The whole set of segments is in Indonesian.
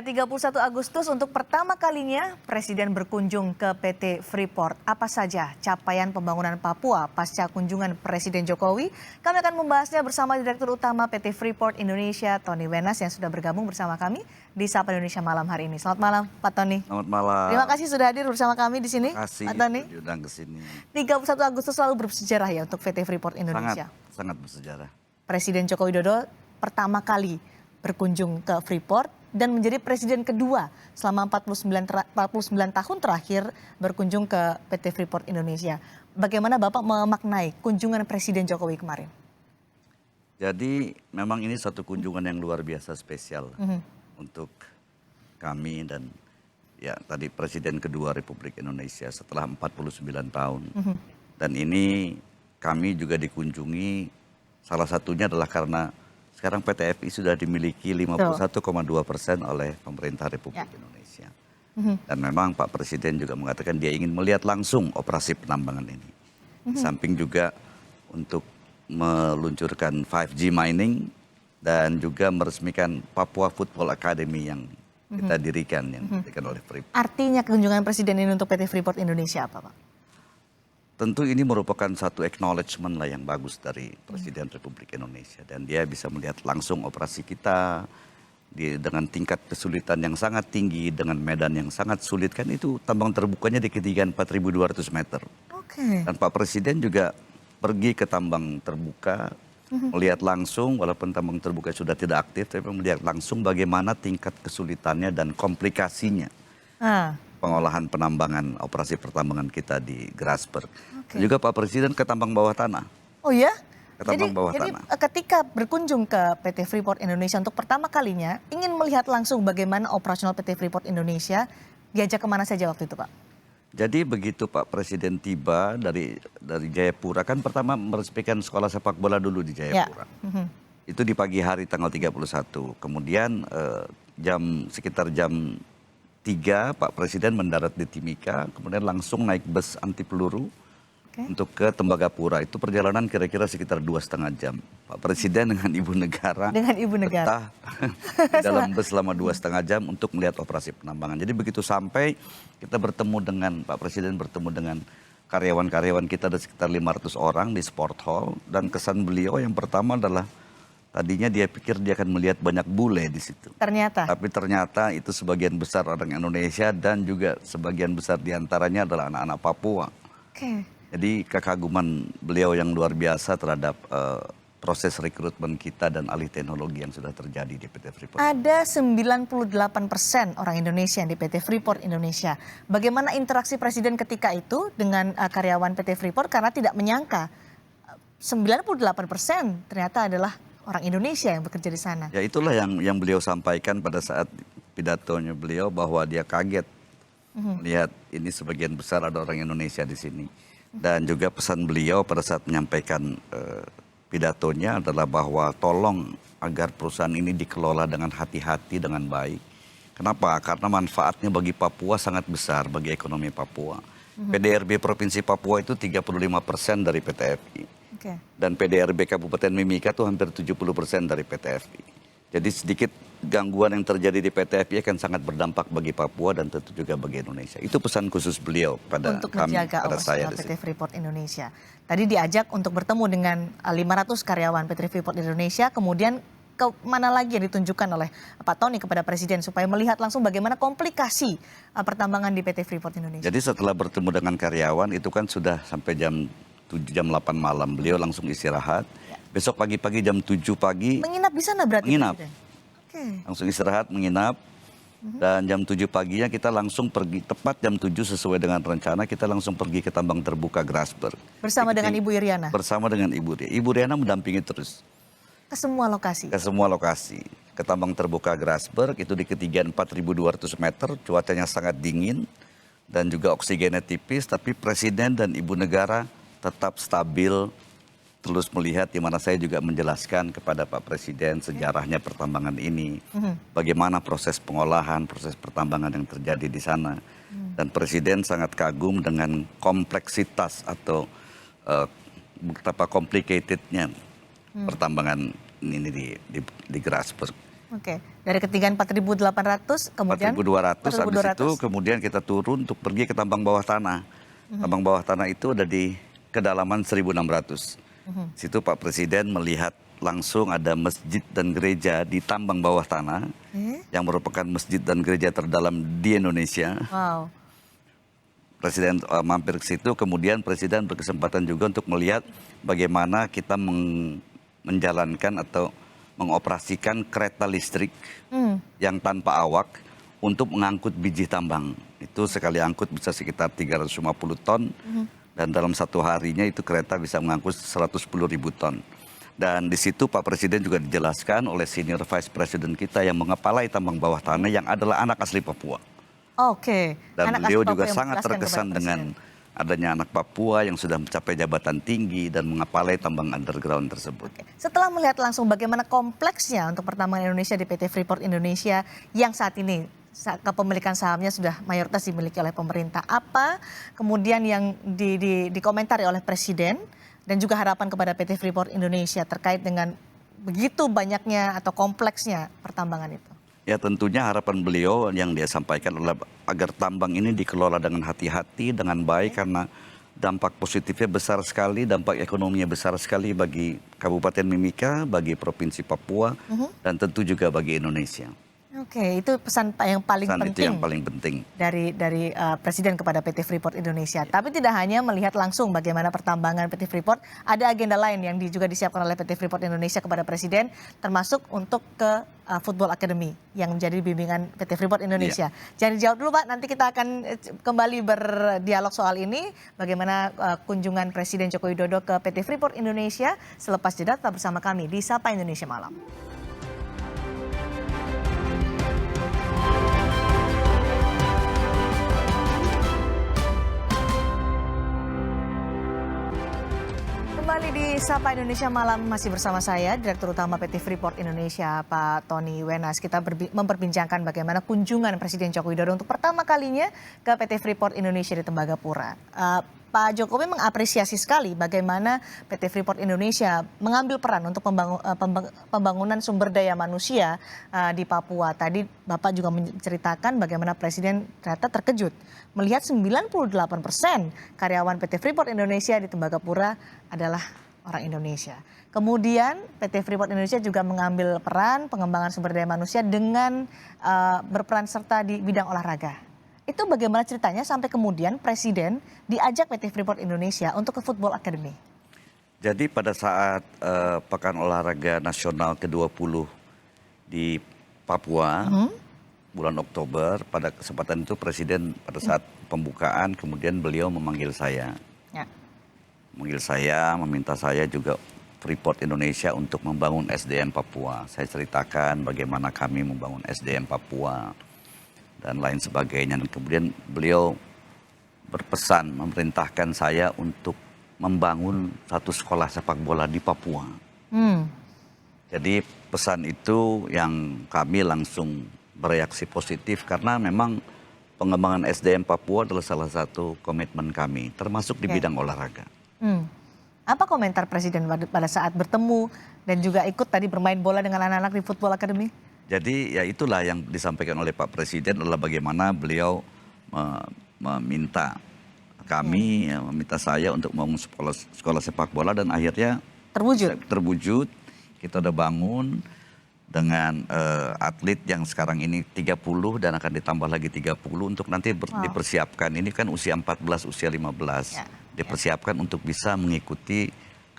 Ya, 31 Agustus untuk pertama kalinya Presiden berkunjung ke PT Freeport. Apa saja capaian pembangunan Papua pasca kunjungan Presiden Jokowi? Kami akan membahasnya bersama Direktur Utama PT Freeport Indonesia, Tony Wenas, yang sudah bergabung bersama kami di Sapa Indonesia malam hari ini. Selamat malam, Pak Tony. Selamat malam. Terima kasih sudah hadir bersama kami di sini, Pak Tony. Diundang ke sini. 31 Agustus selalu bersejarah ya untuk PT Freeport Indonesia. Sangat bersejarah. Presiden Joko Widodo pertama kali berkunjung ke Freeport dan menjadi presiden kedua selama 49 tahun terakhir berkunjung ke PT Freeport Indonesia. Bagaimana Bapak memaknai kunjungan Presiden Jokowi kemarin? Jadi memang ini satu kunjungan yang luar biasa spesial untuk kami dan ya tadi Presiden kedua Republik Indonesia setelah 49 tahun. Dan ini kami juga dikunjungi salah satunya adalah karena sekarang PT FI sudah dimiliki 51,2% oleh pemerintah Republik Indonesia. Dan memang Pak Presiden juga mengatakan dia ingin melihat langsung operasi penambangan ini. Samping juga untuk meluncurkan 5G mining dan juga meresmikan Papua Football Academy yang kita dirikan, yang diberikan oleh Freeport. Artinya kunjungan Presiden ini untuk PT Freeport Indonesia apa, Pak? Tentu ini merupakan satu acknowledgement lah yang bagus dari Presiden Republik Indonesia. Dan dia bisa melihat langsung operasi kita dengan tingkat kesulitan yang sangat tinggi, dengan medan yang sangat sulit. Kan itu tambang terbukanya di ketinggian 4.200 meter. Dan Pak Presiden juga pergi ke tambang terbuka, melihat langsung walaupun tambang terbuka sudah tidak aktif, tapi melihat langsung bagaimana tingkat kesulitannya dan komplikasinya. Pengolahan penambangan, operasi pertambangan kita di Grasberg. Juga Pak Presiden ke tambang bawah tanah. Oh ya? Ke tambang bawah tanah. Jadi ketika berkunjung ke PT Freeport Indonesia untuk pertama kalinya, ingin melihat langsung bagaimana operasional PT Freeport Indonesia, diajak kemana saja waktu itu, Pak? Jadi begitu Pak Presiden tiba dari Jayapura, kan pertama meresmikan sekolah sepak bola dulu di Jayapura. Itu di pagi hari tanggal 31. Kemudian sekitar jam 3 Pak Presiden mendarat di Timika, kemudian langsung naik bus anti peluru untuk ke Tembagapura. Itu perjalanan kira-kira sekitar 2,5 jam. Pak Presiden dengan Ibu Negara, betah di dalam bus selama 2,5 jam untuk melihat operasi penambangan. Jadi begitu sampai kita bertemu dengan Pak Presiden, bertemu dengan karyawan-karyawan kita ada sekitar 500 orang di Sport Hall. Dan kesan beliau yang pertama adalah tadinya dia pikir dia akan melihat banyak bule di situ. Tapi ternyata itu sebagian besar orang Indonesia dan juga sebagian besar diantaranya adalah anak-anak Papua. Jadi kekaguman beliau yang luar biasa terhadap proses rekrutmen kita dan alih teknologi yang sudah terjadi di PT Freeport. Ada 98% orang Indonesia di PT Freeport Indonesia. Bagaimana interaksi Presiden ketika itu dengan karyawan PT Freeport karena tidak menyangka 98% ternyata adalah orang Indonesia yang bekerja di sana. Ya itulah yang beliau sampaikan pada saat pidatonya beliau bahwa dia kaget melihat ini sebagian besar ada orang Indonesia di sini. Dan juga pesan beliau pada saat menyampaikan pidatonya adalah bahwa tolong agar perusahaan ini dikelola dengan hati-hati, dengan baik. Kenapa? Karena manfaatnya bagi Papua sangat besar, bagi ekonomi Papua. PDRB Provinsi Papua itu 35% dari PT FI. Dan PDRB Kabupaten Mimika itu hampir 70% dari PT FI. Jadi sedikit gangguan yang terjadi di PT FI akan sangat berdampak bagi Papua dan tentu juga bagi Indonesia. Itu pesan khusus beliau pada untuk kami, menjaga pada saya PT Freeport Indonesia. Tadi diajak untuk bertemu dengan 500 karyawan PT Freeport Indonesia, kemudian ke mana lagi yang ditunjukkan oleh Pak Tony kepada Presiden supaya melihat langsung bagaimana komplikasi pertambangan di PT Freeport Indonesia. Jadi setelah bertemu dengan karyawan itu kan sudah sampai jam 8 malam, beliau langsung istirahat. Besok pagi-pagi jam 7 pagi. Menginap di sana berarti? Menginap. Langsung istirahat, menginap. Dan jam 7 paginya kita langsung pergi, tepat jam 7 sesuai dengan rencana, kita langsung pergi ke tambang terbuka Grasberg. Bersama dengan Ibu Iriana? Bersama dengan Ibu Iriana. Ibu Iriana mendampingi terus. Ke semua lokasi? Ke semua lokasi. Ke tambang terbuka Grasberg, itu di ketinggian 4.200 meter, cuacanya sangat dingin. Dan juga oksigennya tipis, tapi Presiden dan Ibu Negara tetap stabil, terus melihat di mana saya juga menjelaskan kepada Pak Presiden sejarahnya pertambangan ini, bagaimana proses pengolahan, proses pertambangan yang terjadi di sana. Dan Presiden sangat kagum dengan kompleksitas atau betapa complicatednya pertambangan ini di Grasberg. Oke, dari ketinggian 4.800 kemudian 4.200, habis itu 4.200. kemudian kita turun untuk pergi ke tambang bawah tanah. Tambang bawah tanah itu ada di kedalaman 1.600. Situ Pak Presiden melihat langsung ada masjid dan gereja di tambang bawah tanah yang merupakan masjid dan gereja terdalam di Indonesia. Wow. Presiden mampir ke situ, kemudian Presiden berkesempatan juga untuk melihat bagaimana kita menjalankan atau mengoperasikan kereta listrik yang tanpa awak untuk mengangkut biji tambang. Itu sekali angkut bisa sekitar 350 ton dan dalam satu harinya itu kereta bisa mengangkut 110.000 ton. Dan di situ Pak Presiden juga dijelaskan oleh senior vice president kita yang mengepalai tambang bawah tanah yang adalah anak asli Papua. Oke. Dan Anak beliau asli juga Papua yang sangat menjelaskan terkesan kepada dengan Presiden. adanya anak Papua yang sudah mencapai jabatan tinggi dan mengepalai tambang underground tersebut. Oke. Setelah melihat langsung bagaimana kompleksnya untuk pertambangan Indonesia di PT Freeport Indonesia yang saat ini kepemilikan sahamnya sudah mayoritas dimiliki oleh pemerintah, apa kemudian yang dikomentari oleh Presiden dan juga harapan kepada PT Freeport Indonesia terkait dengan begitu banyaknya atau kompleksnya pertambangan itu? Ya tentunya harapan beliau yang dia sampaikan adalah agar tambang ini dikelola dengan hati-hati, dengan baik karena dampak positifnya besar sekali, dampak ekonominya besar sekali bagi Kabupaten Mimika, bagi Provinsi Papua, dan tentu juga bagi Indonesia. Oke, itu pesan yang paling Pesan itu penting yang paling penting. dari Presiden kepada PT Freeport Indonesia. Tapi tidak hanya melihat langsung bagaimana pertambangan PT Freeport, ada agenda lain yang juga disiapkan oleh PT Freeport Indonesia kepada Presiden, termasuk untuk ke Football Academy yang menjadi bimbingan PT Freeport Indonesia. Jangan dijawab dulu Pak, nanti kita akan kembali berdialog soal ini, bagaimana kunjungan Presiden Joko Widodo ke PT Freeport Indonesia. Selepas jeda tetap bersama kami di Sapa Indonesia Malam. Kembali di Sapa Indonesia Malam masih bersama saya, Direktur Utama PT Freeport Indonesia, Pak Tony Wenas. Kita memperbincangkan bagaimana kunjungan Presiden Joko Widodo untuk pertama kalinya ke PT Freeport Indonesia di Tembagapura. Pak Jokowi mengapresiasi sekali bagaimana PT Freeport Indonesia mengambil peran untuk pembangunan sumber daya manusia di Papua. Tadi Bapak juga menceritakan bagaimana Presiden ternyata terkejut melihat 98% karyawan PT Freeport Indonesia di Tembagapura adalah orang Indonesia. Kemudian PT Freeport Indonesia juga mengambil peran pengembangan sumber daya manusia dengan berperan serta di bidang olahraga. Itu bagaimana ceritanya sampai kemudian Presiden diajak PT Freeport Indonesia untuk ke Football Academy? Jadi pada saat Pekan Olahraga Nasional ke-20 di Papua, bulan Oktober, pada kesempatan itu Presiden pada saat pembukaan kemudian beliau memanggil saya. Ya. Memanggil saya, meminta saya juga Freeport Indonesia untuk membangun SDM Papua. Saya ceritakan bagaimana kami membangun SDM Papua dan lain sebagainya. Dan kemudian beliau berpesan, memerintahkan saya untuk membangun satu sekolah sepak bola di Papua. Jadi pesan itu yang kami langsung bereaksi positif karena memang pengembangan SDM Papua adalah salah satu komitmen kami, termasuk di bidang olahraga. Apa komentar Presiden pada saat bertemu dan juga ikut tadi bermain bola dengan anak-anak di Football Academy? Jadi ya itulah yang disampaikan oleh Pak Presiden adalah bagaimana beliau meminta kami, meminta saya untuk membangun sekolah sepak bola dan akhirnya terwujud. Kita udah bangun dengan atlet yang sekarang ini 30 dan akan ditambah lagi 30 untuk nanti dipersiapkan. Ini kan usia 14, usia 15. Dipersiapkan untuk bisa mengikuti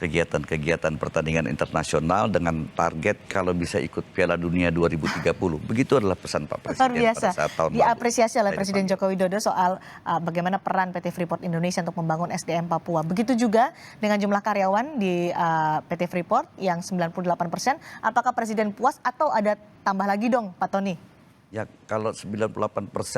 kegiatan-kegiatan pertandingan internasional dengan target kalau bisa ikut Piala Dunia 2030. Begitu adalah pesan Pak Presiden. Luar biasa. Pada saat tahun Diapresiasi lalu. oleh Presiden Joko Widodo soal bagaimana peran PT Freeport Indonesia untuk membangun SDM Papua. Begitu juga dengan jumlah karyawan di PT Freeport yang 98%. Apakah Presiden puas atau ada tambah lagi dong Pak Tony? Ya kalau 98%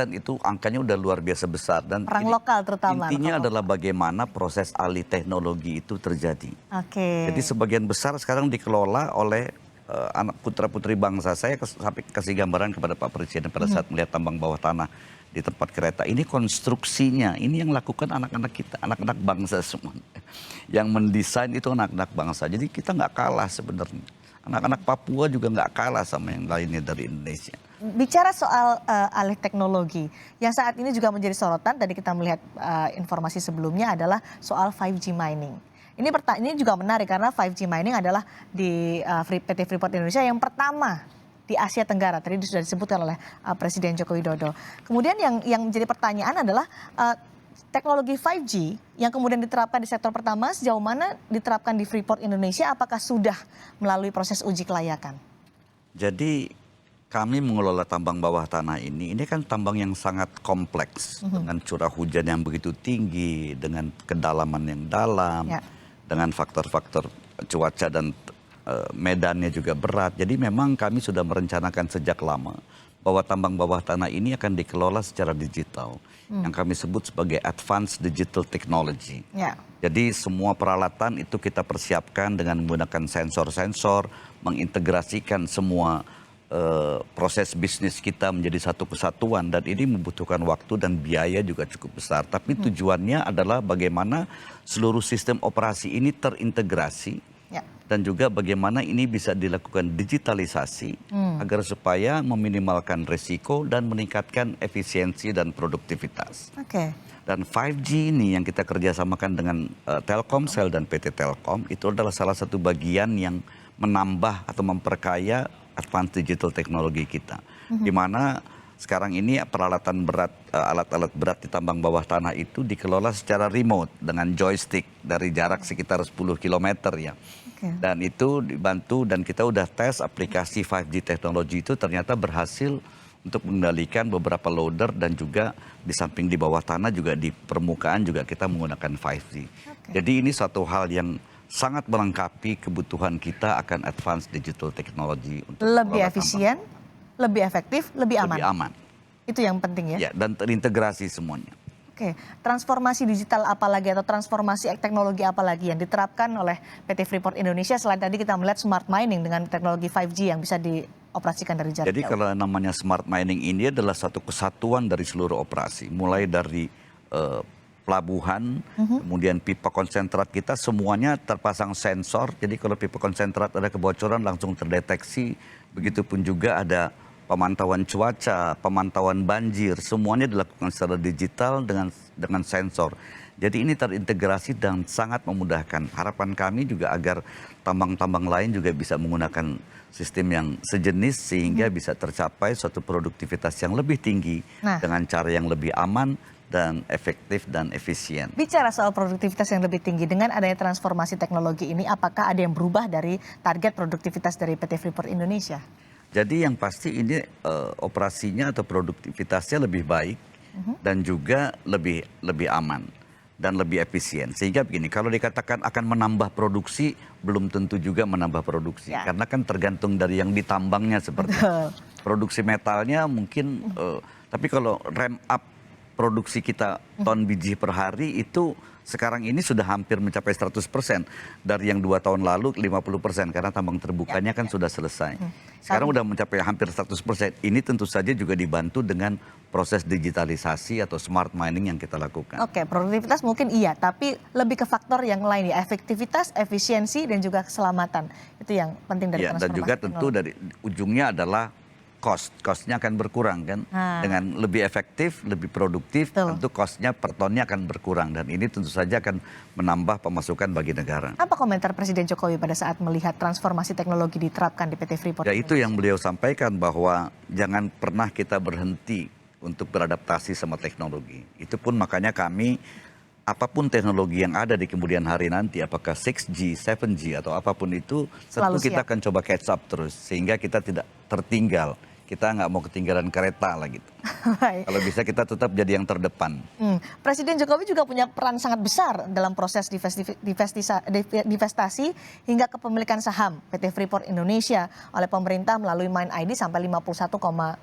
itu angkanya udah luar biasa besar. Dan Perang lokal terutama. Intinya adalah bagaimana proses alih teknologi itu terjadi. Oke. Jadi sebagian besar sekarang dikelola oleh anak putra-putri bangsa. Saya sampai kasih gambaran kepada Pak Presiden pada saat melihat tambang bawah tanah di tempat kereta. Ini konstruksinya, ini yang lakukan anak-anak kita, anak-anak bangsa semua. Yang mendesain itu anak-anak bangsa. Jadi kita nggak kalah sebenarnya. Anak-anak Papua juga nggak kalah sama yang lainnya dari Indonesia. Bicara soal alih teknologi, yang saat ini juga menjadi sorotan, tadi kita melihat informasi sebelumnya adalah soal 5G mining. Ini juga menarik karena 5G mining adalah di PT Freeport Indonesia yang pertama di Asia Tenggara. Tadi sudah disebutkan oleh Presiden Joko Widodo. Kemudian yang menjadi pertanyaan adalah teknologi 5G yang kemudian diterapkan di sektor pertama sejauh mana diterapkan di Freeport Indonesia, apakah sudah melalui proses uji kelayakan? Jadi kami mengelola tambang bawah tanah ini kan tambang yang sangat kompleks dengan curah hujan yang begitu tinggi, dengan kedalaman yang dalam, dengan faktor-faktor cuaca dan medannya juga berat. Jadi memang kami sudah merencanakan sejak lama bahwa tambang bawah tanah ini akan dikelola secara digital, yang kami sebut sebagai advanced digital technology. Jadi semua peralatan itu kita persiapkan dengan menggunakan sensor-sensor, mengintegrasikan semua proses bisnis kita menjadi satu kesatuan, dan ini membutuhkan waktu dan biaya juga cukup besar. Tapi tujuannya adalah bagaimana seluruh sistem operasi ini terintegrasi, dan juga bagaimana ini bisa dilakukan digitalisasi agar supaya meminimalkan risiko dan meningkatkan efisiensi dan produktivitas. Dan 5G ini yang kita kerjasamakan dengan Telkomsel dan PT Telkom itu adalah salah satu bagian yang menambah atau memperkaya advanced digital teknologi kita. Di mana sekarang ini peralatan berat, alat-alat berat di tambang bawah tanah itu dikelola secara remote dengan joystick dari jarak sekitar 10 km ya. Dan itu dibantu, dan kita udah tes aplikasi 5G teknologi itu ternyata berhasil untuk mengendalikan beberapa loader, dan juga di samping di bawah tanah juga di permukaan juga kita menggunakan 5G. Jadi ini suatu hal yang sangat melengkapi kebutuhan kita akan advanced digital technology. Untuk lebih efisien, lebih efektif, lebih aman. Lebih aman. Itu yang penting ya? Ya, dan terintegrasi semuanya. Transformasi digital apa lagi atau transformasi teknologi apa lagi yang diterapkan oleh PT Freeport Indonesia selain tadi kita melihat smart mining dengan teknologi 5G yang bisa dioperasikan dari jarak jauh? Jadi kalau namanya smart mining ini adalah satu kesatuan dari seluruh operasi, mulai dari pelabuhan, kemudian pipa konsentrat kita semuanya terpasang sensor. Jadi kalau pipa konsentrat ada kebocoran langsung terdeteksi. Begitupun juga ada pemantauan cuaca, pemantauan banjir, semuanya dilakukan secara digital dengan sensor. Jadi ini terintegrasi dan sangat memudahkan. Harapan kami juga agar tambang-tambang lain juga bisa menggunakan sistem yang sejenis sehingga bisa tercapai suatu produktivitas yang lebih tinggi dengan cara yang lebih aman dan efektif dan efisien. Bicara soal produktivitas yang lebih tinggi, dengan adanya transformasi teknologi ini, apakah ada yang berubah dari target produktivitas dari PT Freeport Indonesia? Jadi yang pasti ini operasinya atau produktivitasnya lebih baik dan juga lebih aman dan lebih efisien. Sehingga begini, kalau dikatakan akan menambah produksi, belum tentu juga menambah produksi. Karena kan tergantung dari yang ditambangnya seperti produksi metalnya mungkin, tapi kalau ramp up produksi kita ton biji per hari itu sekarang ini sudah hampir mencapai 100% dari yang 2 tahun lalu 50% karena tambang terbukanya kan sudah selesai. Sekarang udah mencapai hampir 100%. Ini tentu saja juga dibantu dengan proses digitalisasi atau smart mining yang kita lakukan. Produktivitas mungkin iya, tapi lebih ke faktor yang lain ya, efektivitas, efisiensi dan juga keselamatan. Itu yang penting dari transformasi. Dan juga tentu dari ujungnya adalah cost-nya akan berkurang kan. Dengan lebih efektif, lebih produktif, tentu cost-nya per tonnya akan berkurang. Dan ini tentu saja akan menambah pemasukan bagi negara. Apa komentar Presiden Jokowi pada saat melihat transformasi teknologi diterapkan di PT Freeport? Ya itu yang beliau sampaikan, bahwa jangan pernah kita berhenti untuk beradaptasi sama teknologi. Itu pun makanya kami, apapun teknologi yang ada di kemudian hari nanti, apakah 6G, 7G atau apapun itu, tentu kita akan coba catch up terus. Sehingga kita tidak tertinggal. Kita nggak mau ketinggalan kereta lah gitu. Kalau bisa kita tetap jadi yang terdepan. Presiden Jokowi juga punya peran sangat besar dalam proses divestasi hingga kepemilikan saham PT Freeport Indonesia oleh pemerintah melalui Mind ID sampai 51,2%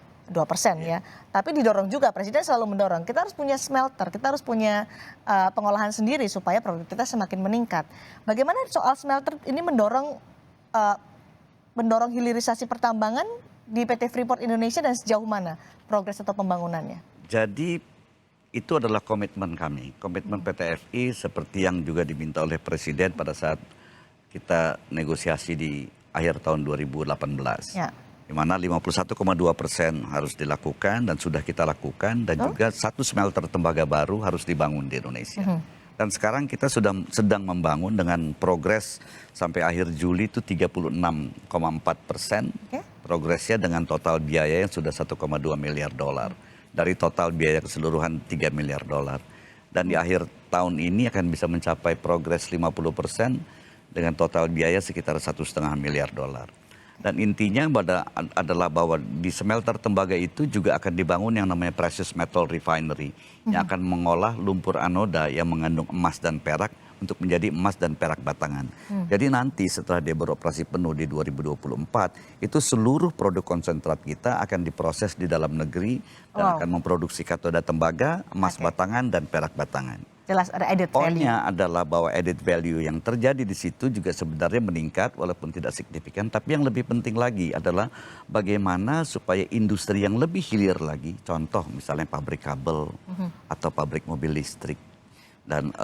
ya. Tapi didorong juga, Presiden selalu mendorong, kita harus punya smelter, kita harus punya pengolahan sendiri supaya produktivitas semakin meningkat. Bagaimana soal smelter ini mendorong hilirisasi pertambangan di PT Freeport Indonesia dan sejauh mana progres atau pembangunannya? Jadi itu adalah komitmen kami, komitmen PT FI seperti yang juga diminta oleh Presiden pada saat kita negosiasi di akhir tahun 2018. Ya. Di mana 51,2% harus dilakukan dan sudah kita lakukan, dan juga satu smelter tembaga baru harus dibangun di Indonesia. Dan sekarang kita sedang membangun dengan progres sampai akhir Juli itu 36,4%. Progresnya dengan total biaya yang sudah 1,2 miliar dolar. Dari total biaya keseluruhan 3 miliar dolar. Dan di akhir tahun ini akan bisa mencapai progres 50% dengan total biaya sekitar 1,5 miliar dolar. Dan intinya adalah bahwa di smelter tembaga itu juga akan dibangun yang namanya precious metal refinery, yang akan mengolah lumpur anoda yang mengandung emas dan perak untuk menjadi emas dan perak batangan. Jadi nanti setelah dia beroperasi penuh di 2024, itu seluruh produk konsentrat kita akan diproses di dalam negeri dan akan memproduksi katoda tembaga, emas batangan, dan perak batangan. Jelas ada added value. Poinnya adalah bahwa added value yang terjadi di situ juga sebenarnya meningkat walaupun tidak signifikan. Tapi yang lebih penting lagi adalah bagaimana supaya industri yang lebih hilir lagi, contoh misalnya pabrik kabel atau pabrik mobil listrik dan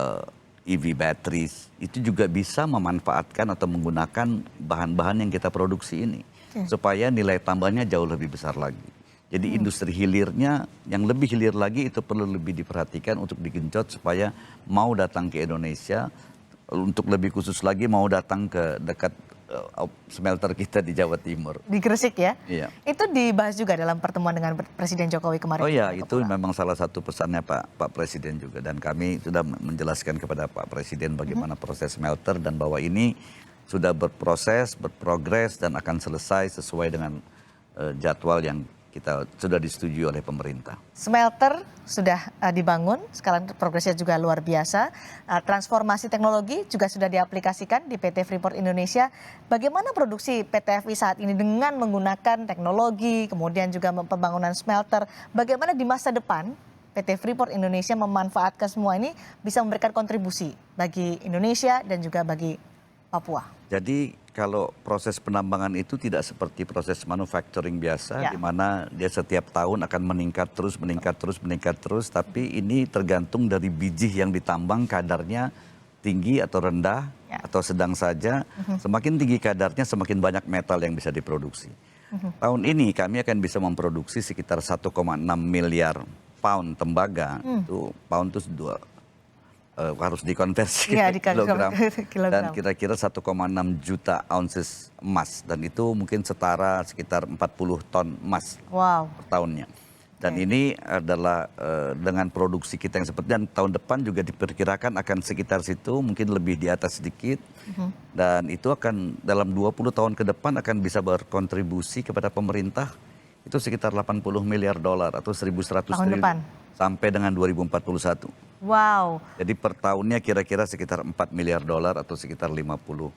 EV batteries, itu juga bisa memanfaatkan atau menggunakan bahan-bahan yang kita produksi ini. Supaya nilai tambahnya jauh lebih besar lagi. Jadi industri hilirnya yang lebih hilir lagi itu perlu lebih diperhatikan untuk digenjot supaya mau datang ke Indonesia, untuk lebih khusus lagi mau datang ke dekat smelter kita di Jawa Timur. Di Gresik ya? Iya. Itu dibahas juga dalam pertemuan dengan Presiden Jokowi kemarin. Oh iya, itu memang salah satu pesannya Pak Presiden juga. Dan kami sudah menjelaskan kepada Pak Presiden bagaimana proses smelter dan bahwa ini sudah berproses, berprogres dan akan selesai sesuai dengan jadwal yang kita sudah disetujui oleh pemerintah. Smelter sudah dibangun, sekarang progresnya juga luar biasa. Transformasi teknologi juga sudah diaplikasikan di PT Freeport Indonesia. Bagaimana produksi PT FI saat ini dengan menggunakan teknologi, kemudian juga pembangunan smelter. Bagaimana di masa depan PT Freeport Indonesia memanfaatkan semua ini bisa memberikan kontribusi bagi Indonesia dan juga bagi Papua. Jadi kalau proses penambangan itu tidak seperti proses manufacturing biasa, di mana dia setiap tahun akan meningkat terus, tapi ini tergantung dari biji yang ditambang kadarnya tinggi atau rendah atau sedang saja. Semakin tinggi kadarnya, semakin banyak metal yang bisa diproduksi. Tahun ini kami akan bisa memproduksi sekitar 1,6 miliar pound tembaga. Itu pound itu harus dikonversi ke kilogram. Dan kira-kira 1,6 juta ounces emas. Dan itu mungkin setara sekitar 40 ton emas per tahunnya. Dan ini adalah dengan produksi kita yang seperti, dan tahun depan juga diperkirakan akan sekitar situ, mungkin lebih di atas sedikit. Dan itu akan dalam 20 tahun ke depan akan bisa berkontribusi kepada pemerintah. Itu sekitar 80 miliar dolar atau 1.100 triliun sampai dengan 2041. Wow. Jadi per tahunnya kira-kira sekitar 4 miliar dolar atau sekitar 50-60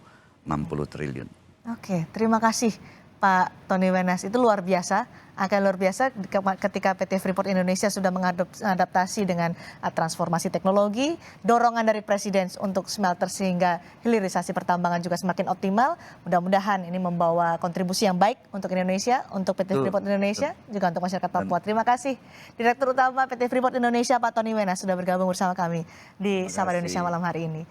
triliun. Oke, terima kasih Pak Tony Wenas. Itu luar biasa, akan luar biasa ketika PT Freeport Indonesia sudah mengadaptasi dengan transformasi teknologi, dorongan dari Presiden untuk smelter sehingga hilirisasi pertambangan juga semakin optimal. Mudah-mudahan ini membawa kontribusi yang baik untuk Indonesia, untuk PT Freeport Indonesia, juga untuk masyarakat Papua. Terima kasih Direktur Utama PT Freeport Indonesia Pak Tony Wenas sudah bergabung bersama kami di Sapa Indonesia malam hari ini.